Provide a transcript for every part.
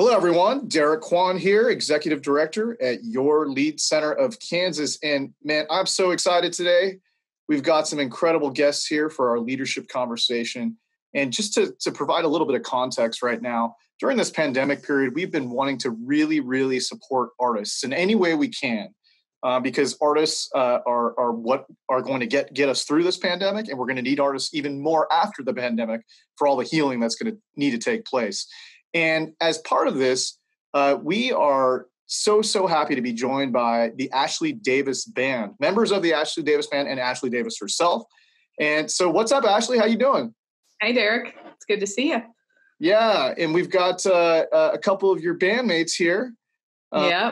Hello, everyone. Derek Kwan here, Executive Director at your Lead Center of Kansas. And man, I'm so excited today. We've got some incredible guests here for our leadership conversation. And just to provide a little bit of context right now, during this pandemic period, we've been wanting to really support artists in any way we can, because artists are what are going to get us through this pandemic. And we're going to need artists even more after the pandemic for all the healing that's going to need to take place. And as part of this, we are so happy to be joined by the Ashley Davis Band, members of the Ashley Davis Band and Ashley Davis herself. And so what's up, Ashley? How you doing? Hi, Derek. It's good to see you. Yeah, and we've got a couple of your bandmates here. Yeah.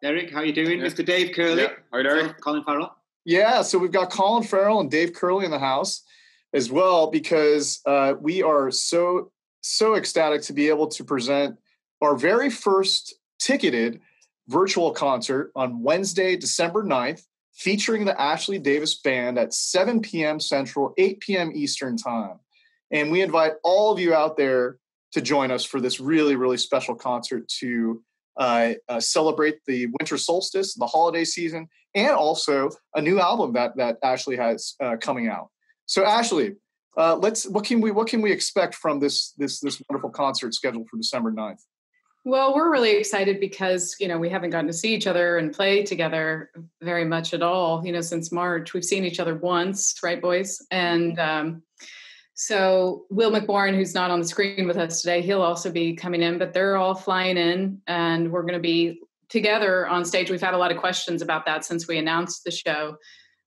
Derek, how you doing? Mr. Dave Curley. Yeah. Hi, Derek. Colin Farrell. Yeah, so we've got Colin, Farrell, and Dave Curley in the house as well, because we are so ecstatic to be able to present our very first ticketed virtual concert on Wednesday, December 9th, featuring the Ashley Davis Band at 7 p.m. Central, 8 p.m. Eastern Time. And we invite all of you out there to join us for this really special concert to celebrate the winter solstice, the holiday season, and also a new album that Ashley has coming out. So Ashley, what can we expect from this wonderful concert scheduled for December 9th? Well, we're really excited because, we haven't gotten to see each other and play together very much at all, since March. We've seen each other once, right, boys? And so Will McBourne, who's not on the screen with us today, he'll also be coming in, but they're all flying in and we're going to be together on stage. We've had a lot of questions about that since we announced the show,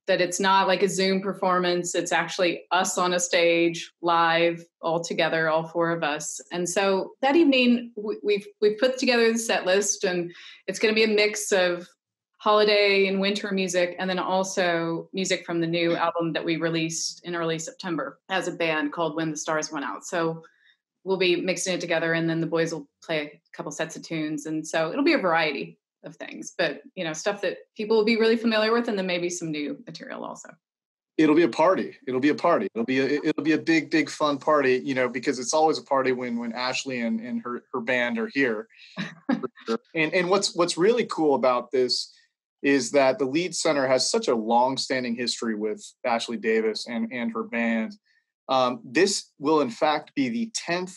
that it's not like a Zoom performance. It's actually us on a stage live all together, all four of us. And so that evening we've put together the set list, and it's going to be a mix of holiday and winter music, and then also music from the new album that we released in early September as a band called When the Stars Went Out. So we'll be mixing it together, and then the boys will play a couple sets of tunes. And so it'll be a variety of things, but stuff that people will be really familiar with, and then maybe some new material also. It'll be a party. It'll be a big fun party, because it's always a party when Ashley and her band are here. And what's really cool about this is that the Lead Center has such a long-standing history with Ashley Davis and her band. This will in fact be the 10th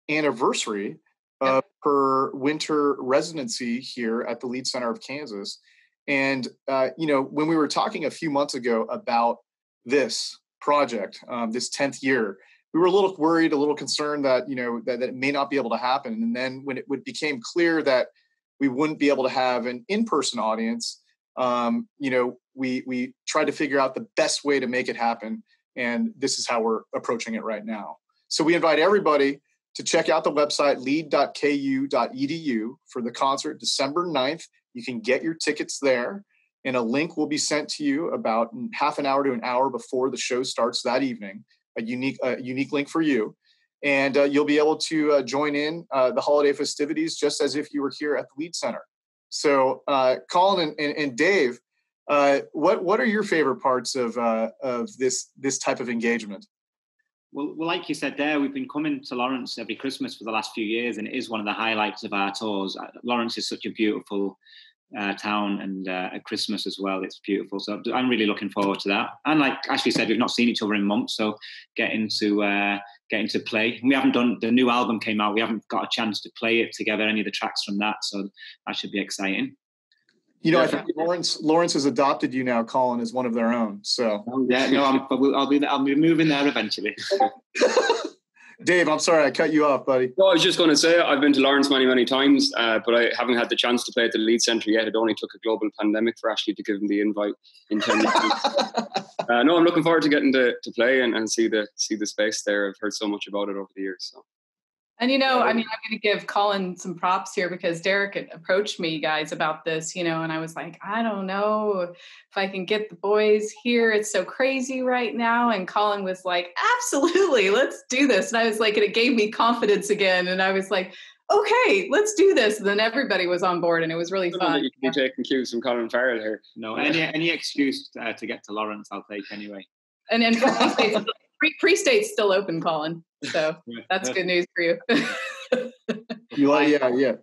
anniversary of her winter residency here at the Lead Center of Kansas. And, when we were talking a few months ago about this project, this 10th year, we were a little worried, a little concerned that, that it may not be able to happen. And then when it became clear that we wouldn't be able to have an in-person audience, we tried to figure out the best way to make it happen. And this is how we're approaching it right now. So we invite everybody to check out the website, lead.ku.edu, for the concert December 9th. You can get your tickets there, and a link will be sent to you about half an hour to an hour before the show starts that evening, a unique link for you. And you'll be able to join in the holiday festivities just as if you were here at the Lead Center. So Colin and Dave, what are your favorite parts of this type of engagement? Well, like you said there, we've been coming to Lawrence every Christmas for the last few years, and it is one of the highlights of our tours. Lawrence is such a beautiful town, and at Christmas as well, it's beautiful. So I'm really looking forward to that. And like Ashley said, we've not seen each other in months, so getting to play. We haven't done, the new album came out, we haven't got a chance to play it together, any of the tracks from that, so that should be exciting. I think Lawrence has adopted you now, Colin, as one of their own. So I'll be moving there eventually. Dave, I'm sorry I cut you off, buddy. No, I was just going to say I've been to Lawrence many times, but I haven't had the chance to play at the Lead Centre yet. It only took a global pandemic for Ashley to give him the invite. No, I'm looking forward to getting to play and see the space there. I've heard so much about it over the years. So. And, I'm going to give Colin some props here, because Derek approached me, guys, about this, and I was like, I don't know if I can get the boys here. It's so crazy right now. And Colin was like, absolutely, let's do this. And I was like, and it gave me confidence again. And I was like, okay, let's do this. And then everybody was on board, and it was really fun. You can be taking cues from Colin Farrell here. No, any excuse to get to Lawrence, I'll take anyway. And then Pre-state's still open, Colin. So that's good news for you. Yeah.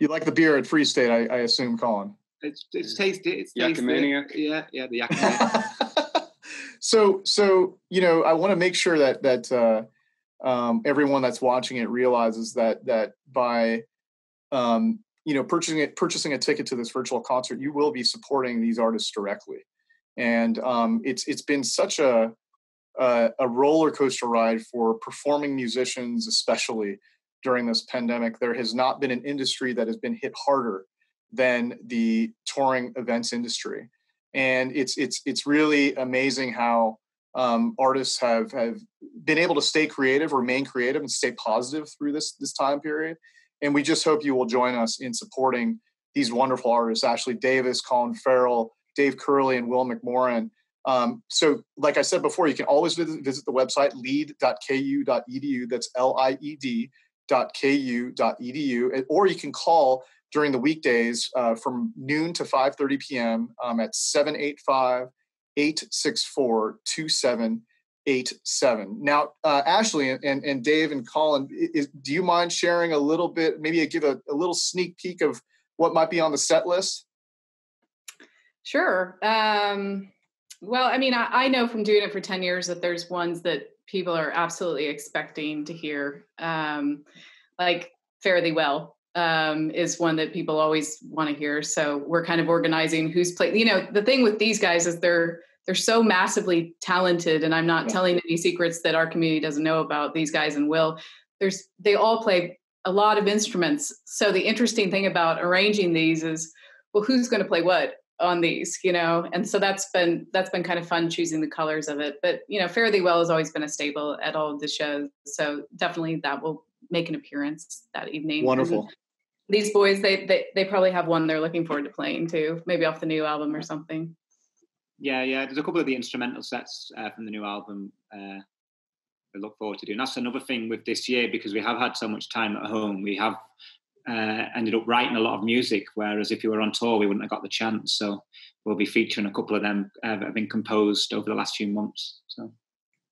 You like the beer at Free State, I assume, Colin. It's tasty. It's Yakamaniac. Yeah, the Yakamaniac. So I want to make sure that everyone that's watching it realizes that by purchasing a ticket to this virtual concert, you will be supporting these artists directly. And it's been such a roller coaster ride for performing musicians, especially during this pandemic. There has not been an industry that has been hit harder than the touring events industry. And it's really amazing how artists have been able to stay creative, remain creative, and stay positive through this time period. And we just hope you will join us in supporting these wonderful artists: Ashley Davis, Colin Farrell, Dave Curley, and Will McMorrin. So like I said before, you can always visit the website, lied.ku.edu. That's lied.ku.edu. Or you can call during the weekdays from noon to 5:30 p.m. At 785-864-2787. Now, Ashley and Dave and Colin, do you mind sharing a little bit, maybe give a little sneak peek of what might be on the set list? Sure. Well, I mean, I know from doing it for 10 years that there's ones that people are absolutely expecting to hear, like Fare Thee Well is one that people always want to hear. So we're kind of organizing who's playing. The thing with these guys is they're so massively talented, and I'm not telling any secrets that our community doesn't know about these guys and Will. They all play a lot of instruments. So the interesting thing about arranging these is, well, who's going to play what on these, and so that's been kind of fun choosing the colors of it. But Fare Thee Well has always been a staple at all of the shows, so definitely that will make an appearance that evening. Wonderful. And these boys, they probably have one they're looking forward to playing too, maybe off the new album or something. Yeah, there's a couple of the instrumental sets from the new album I look forward to doing. That's another thing with this year, because we have had so much time at home. We have ended up writing a lot of music, whereas if you were on tour, we wouldn't have got the chance. So we'll be featuring a couple of them that have been composed over the last few months. So,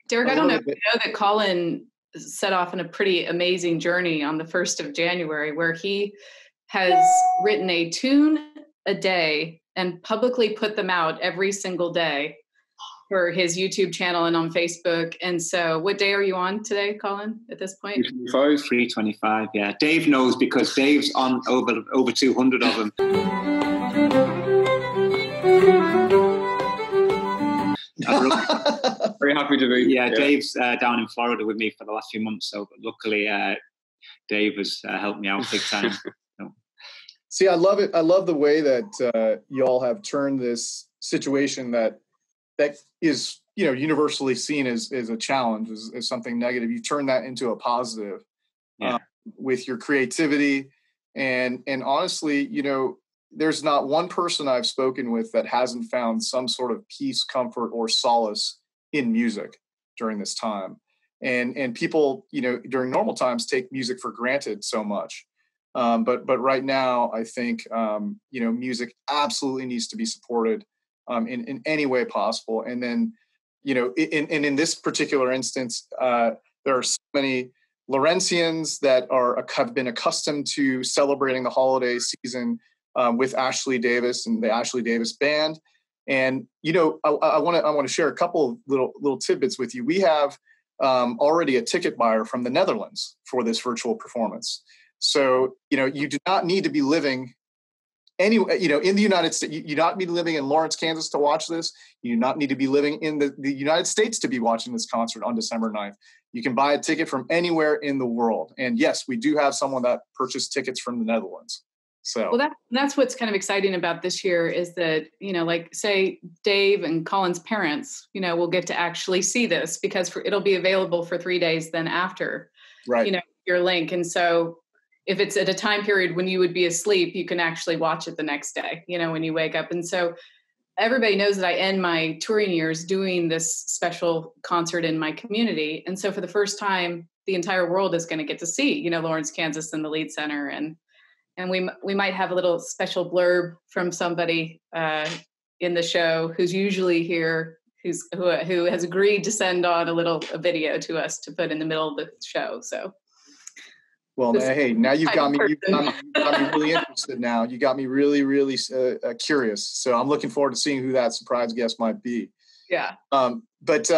Derek, I don't know if you know that Colin set off on a pretty amazing journey on the 1st of January, where he has written a tune a day and publicly put them out every single day for his YouTube channel and on Facebook. And so what day are you on today, Colin, at this point? 325, yeah. Dave knows, because Dave's on over 200 of them. Very happy to be. Yeah, Dave's down in Florida with me for the last few months. So luckily, Dave has helped me out big time. So. See, I love it. I love the way that y'all have turned this situation that is, universally seen as a challenge, as something negative. You turn that into a positive with your creativity. And honestly, there's not one person I've spoken with that hasn't found some sort of peace, comfort, or solace in music during this time. And people, during normal times take music for granted so much. But right now, I think, music absolutely needs to be supported in any way possible. And then, in this particular instance, there are so many Lawrencians that have been accustomed to celebrating the holiday season with Ashley Davis and the Ashley Davis Band. And, I want to share a couple of little tidbits with you. We have already a ticket buyer from the Netherlands for this virtual performance. So, you do not need to be living anywhere, in the United States. You do not need to be living in Lawrence, Kansas to watch this. You do not need to be living in the United States to be watching this concert on December 9th. You can buy a ticket from anywhere in the world. And yes, we do have someone that purchased tickets from the Netherlands. So, well, that's what's kind of exciting about this year is that, like say Dave and Colin's parents, will get to actually see this, because it'll be available for 3 days then after, your link. And so if it's at a time period when you would be asleep, you can actually watch it the next day, when you wake up. And so everybody knows that I end my touring years doing this special concert in my community. And so for the first time, the entire world is going to get to see, Lawrence, Kansas and the Lied Center. And we might have a little special blurb from somebody in the show who's usually here, who has agreed to send on a video to us to put in the middle of the show. So. Well, hey, now you've got me really interested now. You got me really, really curious. So I'm looking forward to seeing who that surprise guest might be. Yeah. But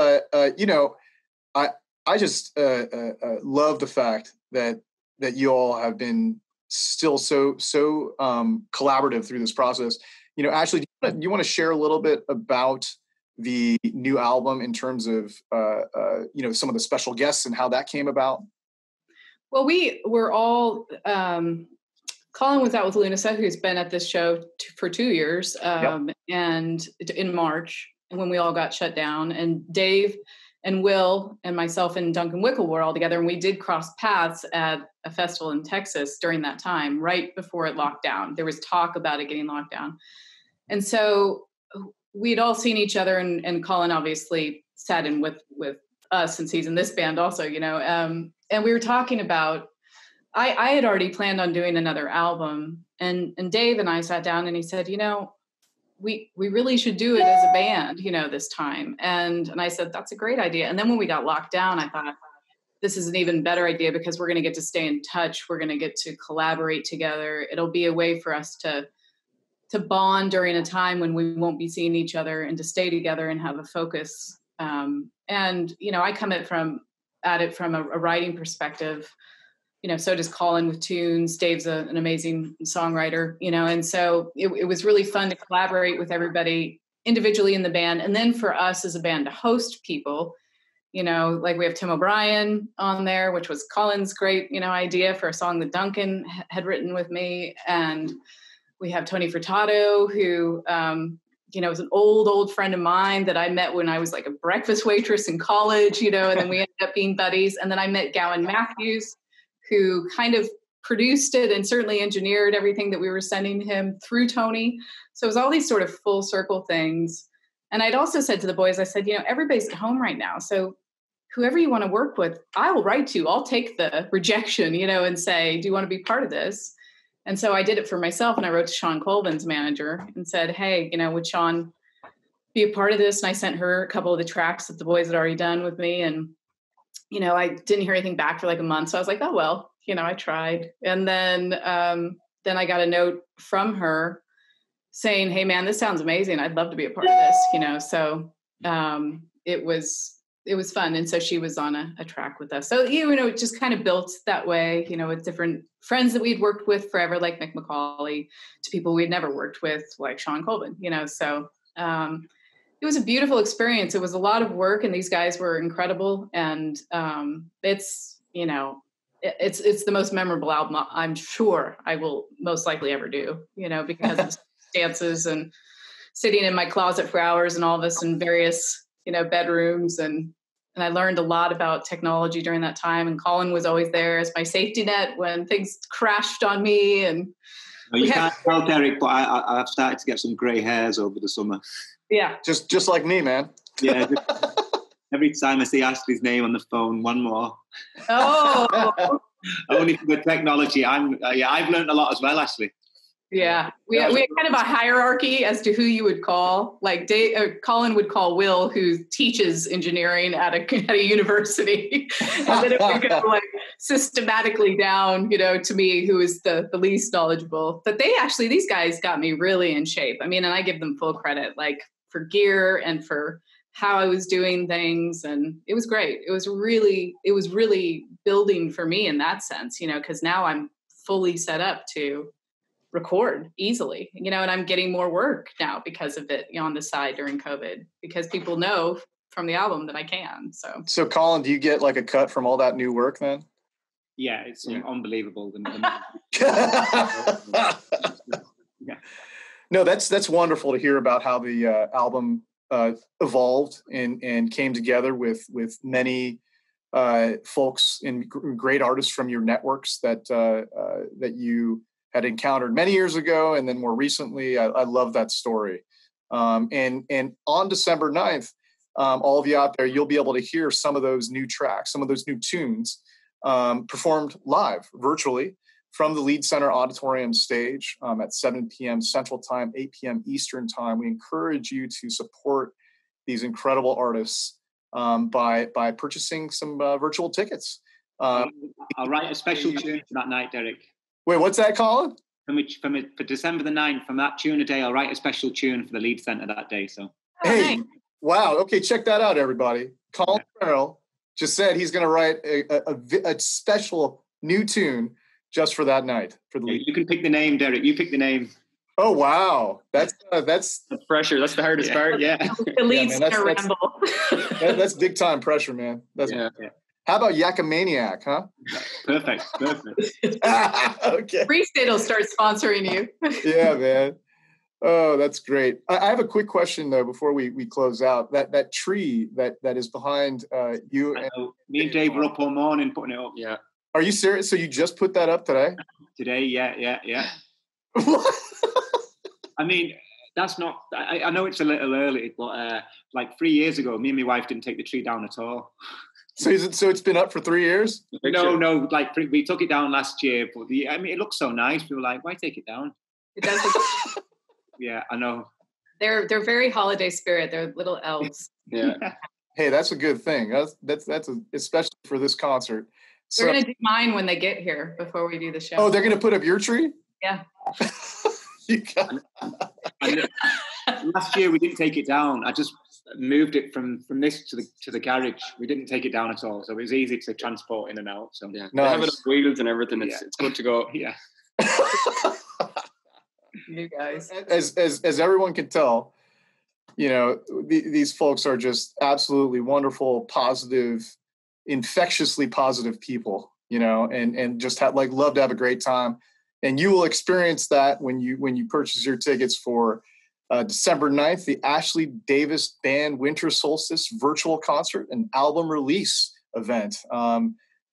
you know, I just love the fact that you all have been still so collaborative through this process. You know, Ashley, do you want to share a little bit about the new album in terms of you know, some of the special guests and how that came about? Well, we were all, Colin was out with Lunasa, who's been at this show for 2 years, and in March, when we all got shut down, and Dave and Will and myself and Duncan Wickle were all together, and we did cross paths at a festival in Texas during that time, right before it locked down. There was talk about it getting locked down. And so we'd all seen each other, and Colin obviously sat in with us since he's in this band also, you know, and we were talking about, I had already planned on doing another album, and Dave and I sat down and he said, you know, we really should do it as a band, you know, this time. And I said, that's a great idea. And then when we got locked down, I thought, this is an even better idea because we're going to get to stay in touch. We're going to get to collaborate together. It'll be a way for us to bond during a time when we won't be seeing each other, and to stay together and have a focus. And, you know, I come at it from a writing perspective, you know, so does Colin with tunes. Dave's an amazing songwriter, you know, and so it was really fun to collaborate with everybody individually in the band. And then for us as a band to host people, you know, like we have Tim O'Brien on there, which was Colin's great, you know, idea for a song that Duncan had written with me. And we have Tony Furtado, who, you know, was an old friend of mine that I met when I was like a breakfast waitress in college, you know, and then we ended up being buddies. And then I met Gowan Matthews, who kind of produced it and certainly engineered everything that we were sending him through Tony. So it was all these sort of full circle things. And I'd also said to the boys, I said, you know, everybody's at home right now. So whoever you want to work with, I will write to. I'll take the rejection, you know, and say, do you want to be part of this? And so I did it for myself, and I wrote to Sean Colvin's manager and said, hey, you know, would Sean be a part of this? And I sent her a couple of the tracks that the boys had already done with me. And, you know, I didn't hear anything back for like a month. So I was like, oh, well, you know, I tried. And then I got a note from her saying, hey, man, this sounds amazing. I'd love to be a part of this, you know. So it was fun. And so she was on a track with us. So, you know, it just kind of built that way, you know, with different friends that we'd worked with forever, like Mick McCauley, to people we'd never worked with, like Sean Colvin, you know. So it was a beautiful experience. It was a lot of work, and these guys were incredible. And it's, you know, it's the most memorable album I'm sure I will most likely ever do, you know, because of the circumstances and sitting in my closet for hours and all this in various, you know, bedrooms. And I learned a lot about technology during that time. And Colin was always there as my safety net when things crashed on me. And well, you can't tell, Derek, but I've started to get some grey hairs over the summer. Yeah. Just like me, man. Yeah. Every time I see Ashley's name on the phone, one more. Oh. Only for the technology. I've learned a lot as well, Ashley. Yeah, we had kind of a hierarchy as to who you would call. Like Colin would call Will, who teaches engineering at a university, and then it would go like systematically down, you know, to me, who is the least knowledgeable. But these guys got me really in shape. I mean, and I give them full credit, like for gear and for how I was doing things, and it was great. It was really building for me in that sense, you know, because now I'm fully set up to record easily, you know, and I'm getting more work now because of it, you know, on the side during COVID, because people know from the album that I can. So Colin, do you get like a cut from all that new work then? Yeah, it's unbelievable. Yeah. No, that's wonderful to hear about how the album evolved and came together with many folks and great artists from your networks that you had encountered many years ago, and then more recently. I love that story. And on December 9th, all of you out there, you'll be able to hear some of those new tracks, some of those new tunes performed live, virtually, from the Lied Center Auditorium stage at 7 p.m. Central Time, 8 p.m. Eastern Time. We encourage you to support these incredible artists by purchasing some virtual tickets. I'll write a special tune for that night, Derek. Wait, what's that, Colin? For December the 9th, from that tune a day, I'll write a special tune for the Leeds Centre that day. So, hey, nice. Wow. Okay, check that out, everybody. Colin Farrell just said he's going to write a special new tune just for that night. For the Leeds. You can pick the name, Derek. You pick the name. Oh, wow. That's pressure. That's the hardest part. Yeah. The Leeds Centre ramble. That's big time pressure, man. How about Yakamaniac, huh? Perfect. Okay. Free State will start sponsoring you. Yeah, man. Oh, that's great. I have a quick question though before we close out. That tree that is behind you. Me and Dave were up all morning putting it up. Yeah. Are you serious? So you just put that up today? Today, yeah. What? I mean, that's not. I know it's a little early, but like 3 years ago, me and my wife didn't take the tree down at all. So it's been up for 3 years? No. Like we took it down last year, but it looks so nice. We were like, why take it down? It does. Yeah, I know. They're very holiday spirit. They're little elves. Yeah. Hey, that's a good thing. That's especially for this concert. So, they're gonna do mine when they get here before we do the show. Oh, they're gonna put up your tree? Yeah. Last year we didn't take it down. I just moved it from this to the garage. We didn't take it down at all, so it was easy to transport in and out. So yeah, nice. They have it on wheels and everything. It's good to go. Yeah. You guys, as everyone can tell, these folks are just absolutely wonderful, positive, infectiously positive people. And just love to have a great time. And you will experience that when you purchase your tickets for December 9th, the Ashley Davis Band Winter Solstice virtual concert and album release event.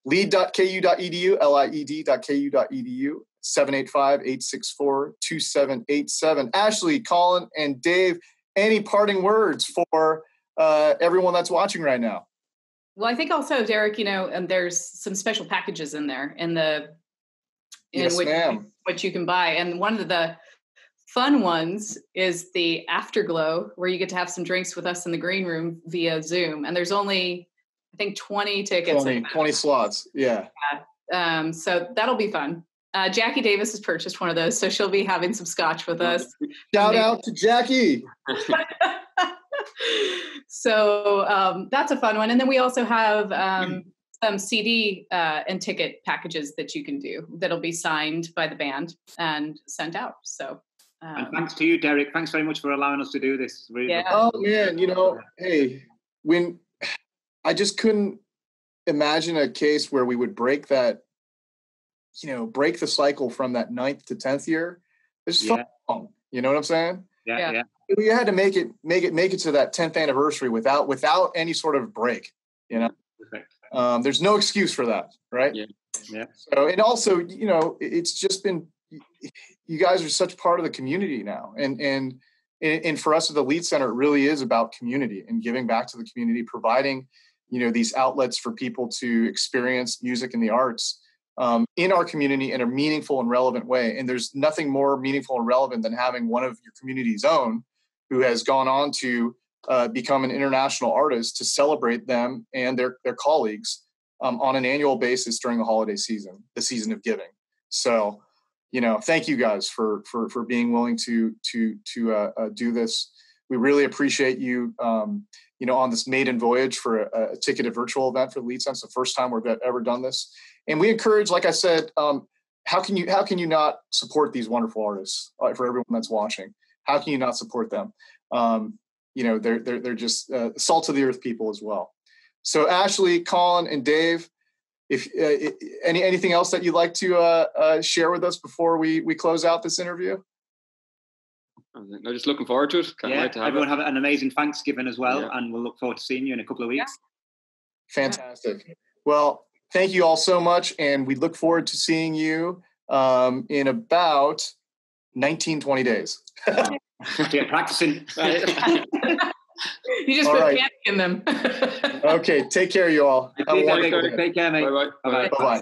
Lied.ku.edu, lied.ku.edu, 785-864-2787. Ashley, Colin, and Dave, any parting words for everyone that's watching right now? Well, I think also, Derek, there's some special packages in there which you can buy. And one of the fun ones is the Afterglow, where you get to have some drinks with us in the green room via Zoom. And there's only, I think, 20 tickets. 20 slots. Yeah. So that'll be fun. Jackie Davis has purchased one of those, so she'll be having some scotch with us. Shout out to Jackie. So that's a fun one. And then we also have some CD and ticket packages that you can do that'll be signed by the band and sent out. So, and thanks to you, Derek. Thanks very much for allowing us to do this. Really Oh man, hey, when I just couldn't imagine a case where we would break that, break the cycle from that 9th to 10th year. It's fun. You know what I'm saying? Yeah. We had to make it to that 10th anniversary without any sort of break. Perfect. There's no excuse for that, right? Yeah. So, and also, it's just been, you guys are such part of the community now, and for us at the Leeds Center, it really is about community and giving back to the community, providing, these outlets for people to experience music and the arts in our community in a meaningful and relevant way. And there's nothing more meaningful and relevant than having one of your community's own who has gone on to become an international artist to celebrate them and their colleagues on an annual basis during the holiday season, the season of giving. So, thank you guys for being willing to do this. We really appreciate you, on this maiden voyage for a ticketed virtual event for the Leeds Center. It's the first time we've ever done this. And we encourage, like I said, how can you not support these wonderful artists? For everyone that's watching, how can you not support them? They're just salt of the earth people as well. So Ashley, Colin, and Dave, if anything else that you'd like to share with us before we close out this interview? I'm just looking forward to it. Can't wait to have everyone have an amazing Thanksgiving as well, and we'll look forward to seeing you in a couple of weeks. Fantastic. Well, thank you all so much, and we look forward to seeing you in about 20 days. Yeah, practicing. You just put panic in them. Okay, take care, you all. Take care, mate. Bye-bye. Bye-bye. Bye-bye.